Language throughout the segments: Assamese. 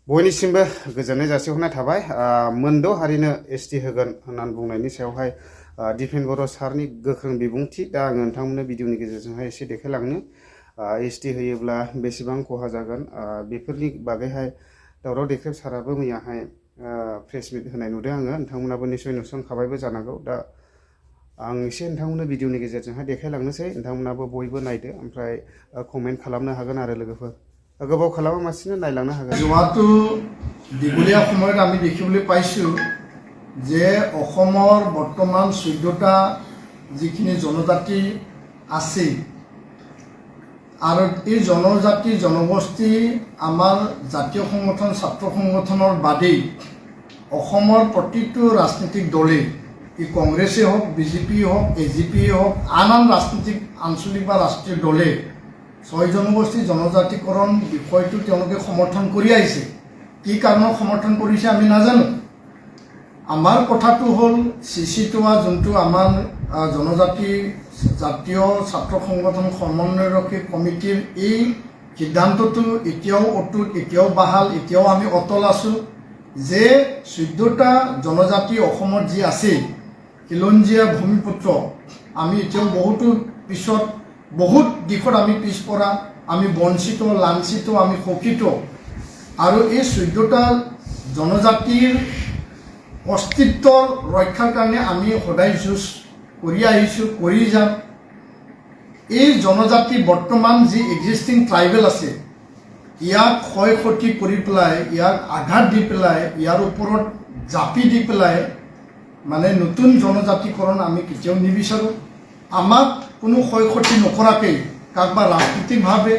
बयनिसिमबो गोजोननाय जासिहरनाय थाबाय मोनद' हारिनो एसटि होगोन होननानै बुंनायनि सायावहाय दिपेन बर' सारनि गोख्रों बिबुंथि दा आङो नोंथांमोननो भिडिअनि गेजेरजोंहाय एसे देखायलांनो एसटि होयोब्ला बेसेबां खहा जागोन बेफोरनि बागैहाय दावराव देख्रेब साराबो मैयाहाय प्रेस मिट होनाय नुदों आङो नोंथांमोनाबो निसय नुसनखाबायबो जानांगौ दा आं एसे नोंथांमोननो भिडिअनि गेजेरजोंहाय देखायलांनोसै नोंथांमोनाबो बयबो नायदो ओमफ्राय कमेन्ट खालामनो हागोन आरो लोगोफोर गोबाव खालामालासिनो नायलांनो हागोन যোৱাটো দীঘলীয়া সময়ত আমি দেখিবলৈ পাইছোঁ যে অসমৰ বৰ্তমান 14টা যিখিনি জনজাতি আছে আৰু এই জনজাতি জনগোষ্ঠী আমাৰ জাতীয় সংগঠন ছাত্ৰ সংগঠনৰ বাদেই অসমৰ প্ৰতিটো ৰাজনৈতিক দলে ই কংগ্ৰেছেই হওক বিজেপি হওক এজিপি হওক আন ৰাজনৈতিক আঞ্চলিক বা ৰাষ্ট্ৰীয় দলে ছয় জনগোষ্ঠী জনজাতিকৰণ বিষয়টো তেওঁলোকে সমৰ্থন কৰি আহিছে কি কাৰণত সমৰ্থন কৰিছে আমি নাজানো আমাৰ কথাটো হ'ল চিচিটোৱা যোনটো আমাৰ জনজাতি জাতীয় ছাত্ৰ সংগঠন সমন্বয়ৰক্ষী কমিটিৰ এই সিদ্ধান্তটো এতিয়াও অটুট এতিয়াও বাহাল এতিয়াও আমি অটল আছোঁ যে 14টা জনজাতি অসমত যি আছে খিলঞ্জীয়া ভূমিপুত্ৰ আমি এতিয়াও বহুতো পিছত বহুত দিশত আমি পিছপৰা আমি বঞ্চিত লাঞ্ছিত আমি শোষিত আৰু এই 14টা জনজাতিৰ অস্তিত্বৰ ৰক্ষাৰ কাৰণে আমি সদায় যুঁজ কৰি আহিছোঁ কৰি যাম এই জনজাতি বৰ্তমান যি এক্সিষ্টিং ট্ৰাইবেল আছে ইয়াক ক্ষয় ক্ষতি কৰি পেলাই ইয়াক আঘাত দি পেলাই ইয়াৰ ওপৰত জাপি দি পেলাই মানে নতুন জনজাতিকৰণ আমি কেতিয়াও নিবিচাৰোঁ আমাক কোনো ক্ষয় ক্ষতি নকৰাকৈ কাকবা ৰাজনৈতিকভাৱে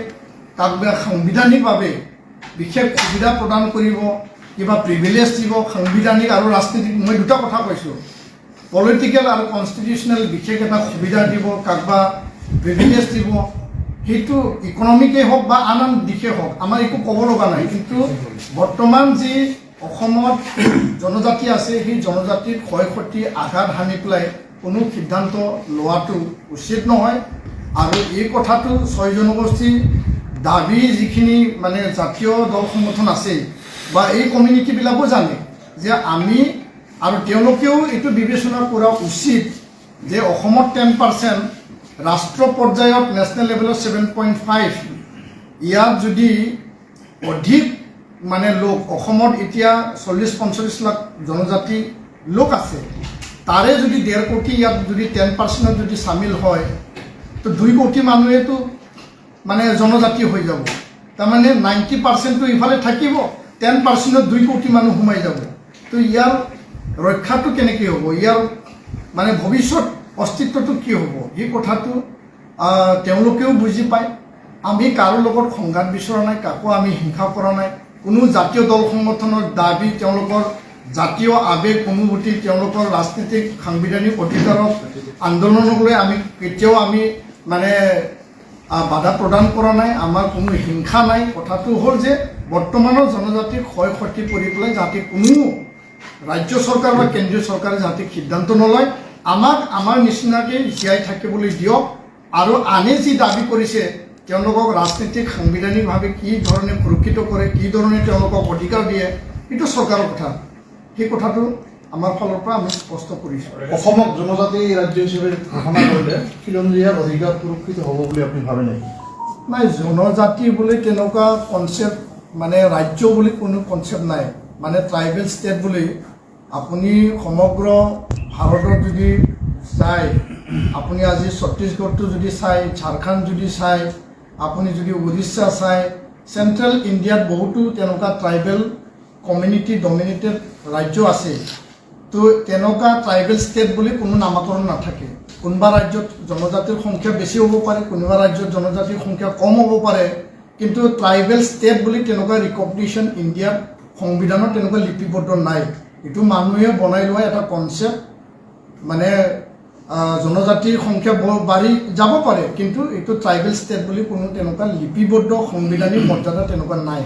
কাকবা সাংবিধানিকভাৱে বিশেষ সুবিধা প্ৰদান কৰিব কিবা প্ৰিভিলেজ দিব সাংবিধানিক আৰু ৰাজনৈতিক মই দুটা কথা কৈছোঁ পলিটিকেল আৰু কনষ্টিটিউশ্যনেল বিশেষ এটা সুবিধা দিব কাকবা প্ৰিভিলেজ দিব সেইটো ইকনমিকেই হওক বা আন আন দিশে হওক আমাৰ একো ক'ব লগা নাই কিন্তু বৰ্তমান যি অসমত জনজাতি আছে সেই জনজাতিৰ ক্ষয় ক্ষতি আঘাত সানি পেলাই কোনো সিদ্ধান্ত লোৱাটো উচিত নহয় আৰু এই কথাটো ছয় জনগোষ্ঠী দাবী যিখিনি মানে জাতীয় দল সংগঠন আছে বা এই কমিউনিটিবিলাকো জানে যে আমি আৰু তেওঁলোকেও এইটো বিবেচনা কৰা উচিত যে অসমত 10% ৰাষ্ট্ৰ পৰ্যায়ত নেশ্যনেল লেভেলত 7.5 ইয়াত যদি অধিক মানে লোক অসমত এতিয়া 40-45 লাখ জনজাতি লোক আছে তাৰে যদি 1.5 কোটি ইয়াত যদি 10%ত যদি চামিল হয় তো 2 কোটি মানুহেতো মানে জনজাতি হৈ যাব তাৰমানে 90%টো ইফালে থাকিব 10%ত 2 কোটি মানুহ সোমাই যাব তো ইয়াৰ ৰক্ষাটো কেনেকৈ হ'ব ইয়াৰ মানে ভৱিষ্যত অস্তিত্বটো কি হ'ব এই কথাটো তেওঁলোকেও বুজি পায় আমি কাৰো লগত সংঘাত বিচৰা নাই কাকো আমি হিংসা কৰা নাই কোনো জাতীয় দল সংগঠনৰ দাবী তেওঁলোকৰ জাতীয় আবেগ অনুভূতি তেওঁলোকৰ ৰাজনৈতিক সাংবিধানিক অধিকাৰক আন্দোলনক লৈ আমি কেতিয়াও আমি মানে বাধা প্ৰদান কৰা নাই আমাৰ কোনো হিংসা নাই কথাটো হ'ল যে বৰ্তমানৰ জনজাতিৰ ক্ষয় ক্ষতি কৰি পেলাই যাতে কোনো ৰাজ্য চৰকাৰ বা কেন্দ্ৰীয় চৰকাৰে যাতে সিদ্ধান্ত নলয় আমাক আমাৰ নিচিনাকৈ জীয়াই থাকিবলৈ দিয়ক আৰু আনে যি দাবী কৰিছে তেওঁলোকক ৰাজনৈতিক সাংবিধানিকভাৱে কি ধৰণে সুৰক্ষিত কৰে কি ধৰণে তেওঁলোকক অধিকাৰ দিয়ে এইটো চৰকাৰৰ কথা সেই কথাটো আমাৰ ফালৰ পৰা আমি স্পষ্ট কৰিছোঁ অসমক জনজাতি ৰাজ্য হিচাপে ঘোষণা কৰিলে খিলঞ্জীয়াৰ অধিকাৰ সুৰক্ষিত হ'ব বুলি আপুনি ভাবে নেকি নাই জনজাতি বুলি তেনেকুৱা কনচেপ্ট মানে ৰাজ্য বুলি কোনো কনচেপ্ট নাই মানে ট্ৰাইবেল ষ্টেট বুলি আপুনি সমগ্ৰ ভাৰতত যদি চায় আপুনি আজি ছত্তীশগড়টো যদি চায় ঝাৰখণ্ড যদি চায় আপুনি যদি উৰিষ্যা চায় চেণ্ট্ৰেল ইণ্ডিয়াত বহুতো তেনেকুৱা ট্ৰাইবেল কমিউনিটি ডমিনেটেড ৰাজ্য আছে তো তেনেকুৱা ট্ৰাইবেল ষ্টেট বুলি কোনো নামাকৰণ নাথাকে কোনোবা ৰাজ্যত জনজাতিৰ সংখ্যা বেছি হ'ব পাৰে কোনোবা ৰাজ্যত জনজাতিৰ সংখ্যা কম হ'ব পাৰে কিন্তু ট্ৰাইবেল ষ্টেট বুলি তেনেকুৱা ৰিকগনিশ্যন ইণ্ডিয়াত সংবিধানত তেনেকুৱা লিপিবদ্ধ নাই এইটো মানুহে বনাই লোৱা এটা কনচেপ্ট মানে জনজাতিৰ সংখ্যা বাঢ়ি যাব পাৰে কিন্তু এইটো ট্ৰাইবেল ষ্টেট বুলি কোনো তেনেকুৱা লিপিবদ্ধ সংবিধানিক মৰ্যাদা তেনেকুৱা নাই